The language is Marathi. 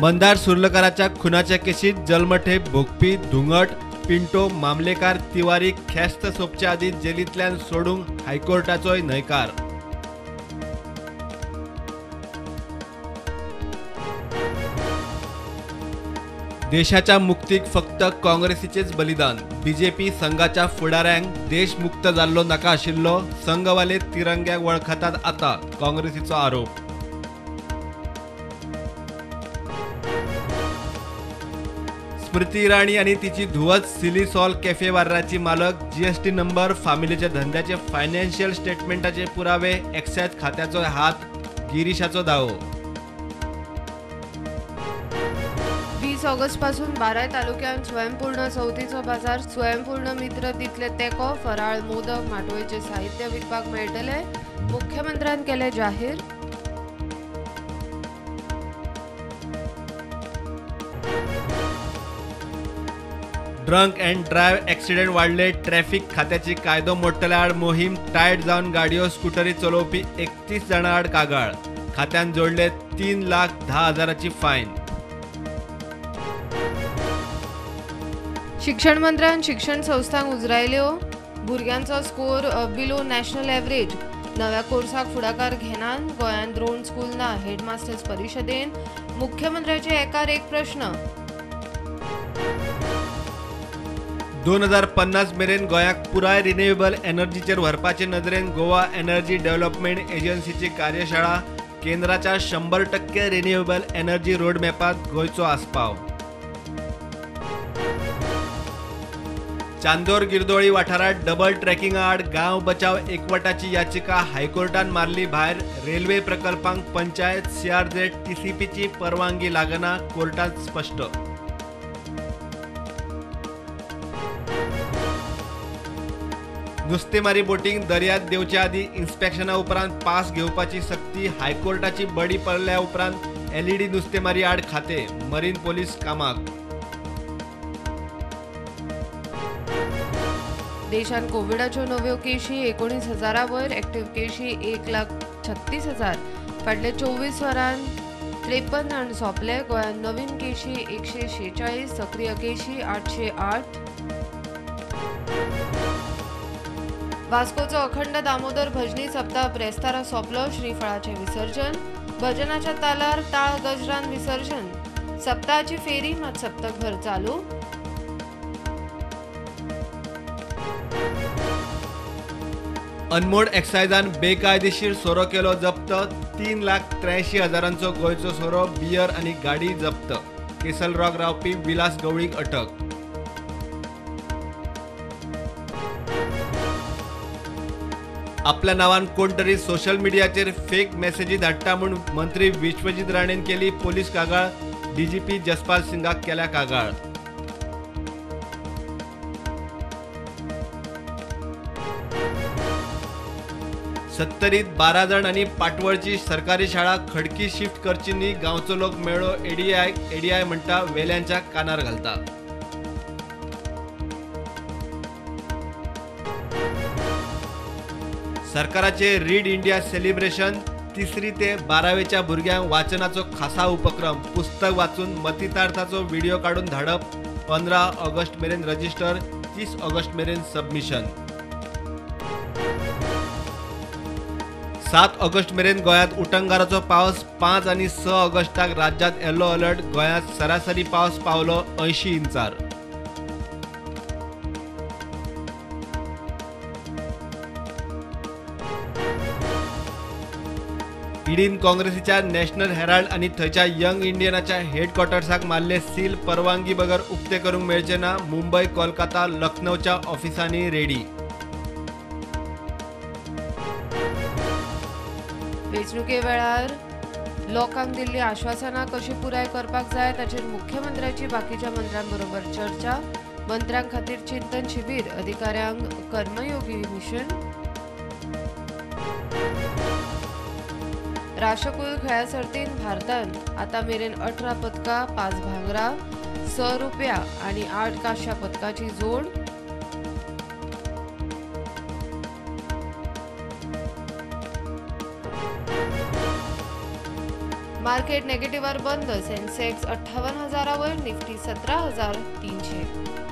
मंदार सुर्लकराच्या खुनाच्या केसीत जन्मठेप भोगपी धुंगट पिंटो मामलेकार तिवारी ख्यास्त सोपच्या आधी जेलींतल्यान सोडूंक हायकोर्टाचोय न्हयकार। देशाच्या मुक्तीक फक्त काँग्रेसीचेच बलिदान। बीजेपी संघाच्या फुडाऱ्यांक देश मुक्त जाल्लो नाका आशिल्लो, संघवाले तिरंग्याक वळखतात आता काँग्रेसीचो आरोप। स्मृती इराणी आणि तिची धुवच सिली सॉल कॅफे वार्राची मालक जीएसटी नंबर फामिलीच्या धंद्याचे फायनान्शियल स्टेटमेंटाचे पुरावे एक्सायज खात्याचो हात गिरीशाचो दावो। 20 ऑगस्ट पासून बाराय तालुक्यांत स्वयंपूर्ण चवथीचो बाजार। स्वयंपूर्ण मित्र दितले तेको, फराळ मोदक माटोळेचे साहित्य विकपाक मेळटले, मुख्यमंत्र्यान केले जाहीर। ड्रंक अँड ड्रायव्ह ॲक्सिडेंट वाढले, ट्रॅफिक खात्याची कायदो मोडटल्या आड मोहीम टायट जावन गाडयो स्कूटरी चलोवपी 31 जाणां आड कागाळ, खात्यान जोडले 3,10,000ची फायन। शिक्षण मंत्र्यान शिक्षण संस्थांक उजरायल्यो, भुरग्यांचो स्कोर बिलो नॅशनल एव्हरेज। नव्या कोर्साक फुडाकार घेनान गोंयांत ड्रोन स्कूल ना, हेडमास्टर्स परिशदेन मुख्यमंत्र्याचे एकार एक प्रश्न। 2050 मेरेन गोंयाक पुराय रिन्युएबल एनर्जीचेर व्हरपाचे नदरेन गोवा एनर्जी डेव्हलपमेंट एजन्सीची कार्यशाळा। केंद्राच्या 100% रिन्युएबल एनर्जी रोडमॅपात गोंयचो आस्पाव। चांदोर गिरदोळी वाठारात डबल ट्रॅकिंगा आड गांव बचाव एकवटाची याचिका हायकोर्टान मारली भायर। रेल्वे प्रकल्पांक पंचायत CRZ TCPची परवानगी लागना, कोर्टात स्पष्ट। नुस्तेमारी बोटींक दर्यांत देवच्या आदी इन्स्पेक्शना उपरांत पास घेवपाची सक्ती। हायकोर्टाची बडी पडल्या उपरांत LED नुस्तेमारी आड खाते, मरीन पोलीस कामाक। देशान कोविडाच्यो नव्यो केशी 19,000 वयर, एक्टिव्ह केशी 1,36,000। फाटले 24 वरांत 53 जाण सोंपले। गोंयांत नवीन केशी 146, सक्रिय केशी 808। वास्कोचो अखंड दामोदर भजनी सप्ताह ब्रेस्तारा सोंपलो, श्रीफळाचे विसर्जन। भजनाच्या तालार टाळ गजरान विसर्जन। सप्ताहाची फेरी मात सप्तकभर चालू। अनमोड एक्सायजान बेकायदेशीर सोरो केलो जप्त। 3,83,000चो गोंयचो सोरो, बियर आनी गाडी जप्त। केसल रॉक रावपी विलास गवळीक अटक। आपल्या नावान कोण तरी सोशल मीडियाचेर फेक मेसेजी धाडटा म्हूण मंत्री विश्वजीत राणेन केली पोलीस कागाळ। DGP जसपाल सिंगाक केल्या कागाळ। सत्तरीत 12 जण आनी पाटवळची सरकारी शाळा खडकी शिफ्ट करची न्ही, गांवचो लोक मेळ्ळो एडीआय म्हणटा वेल्यांच्या कानार घालता। सरकाराचे रीड इंडिया सेलिब्रेशन। 3री ते 12वेच्या भुरग्यांक वाचनाचो खासा उपक्रम। पुस्तक वाचून मतितार्थाचो व्हिडिओ काढून धाडप। 15 ऑगस्ट मेरेन रजिस्टर, 30 ऑगस्ट मेरेन सबमिशन। 7 ऑगस्ट मेरेन गोंयांत उटंगाराचो पावस। 5 आनी 6 ऑगस्टाक राज्यांत येलो अलर्ट। गोंयांत सरासरी पावस पावलो 80 इंचार। ईडीन काँग्रेसीच्या नॅशनल हेराल्ड आणि थंयच्या यंग इंडियनाच्या हेडक्वॉर्टर्साक मारले सील। परवानगी बगर उक्ते करूंक मेळचे ना। मुंबय, कोलकाता, लखनौच्या ऑफिसांनी रेडी। वेंचणुके वेळार लोकांक दिल्ली आश्वासनां कशी पुराय करपाक जाय ताचेर मुख्यमंत्र्याची बाकीच्या मंत्र्यांबरोबर चर्चा। मंत्र्यां खातीर चिंतन शिबीर, अधिकाऱ्यांक कर्मयोगी मिशन। राष्ट्रकुल खेळा सर्तींत भारतान आतां मेरेन 18 पदकां, 5 भांगरा, 6 रुपया आनी 8 कांस्य पदकाची जोड। मार्केट नेगेटिव्हवर बंद. सेन्सेक्स 58,000वर, निफ्टी 17,300.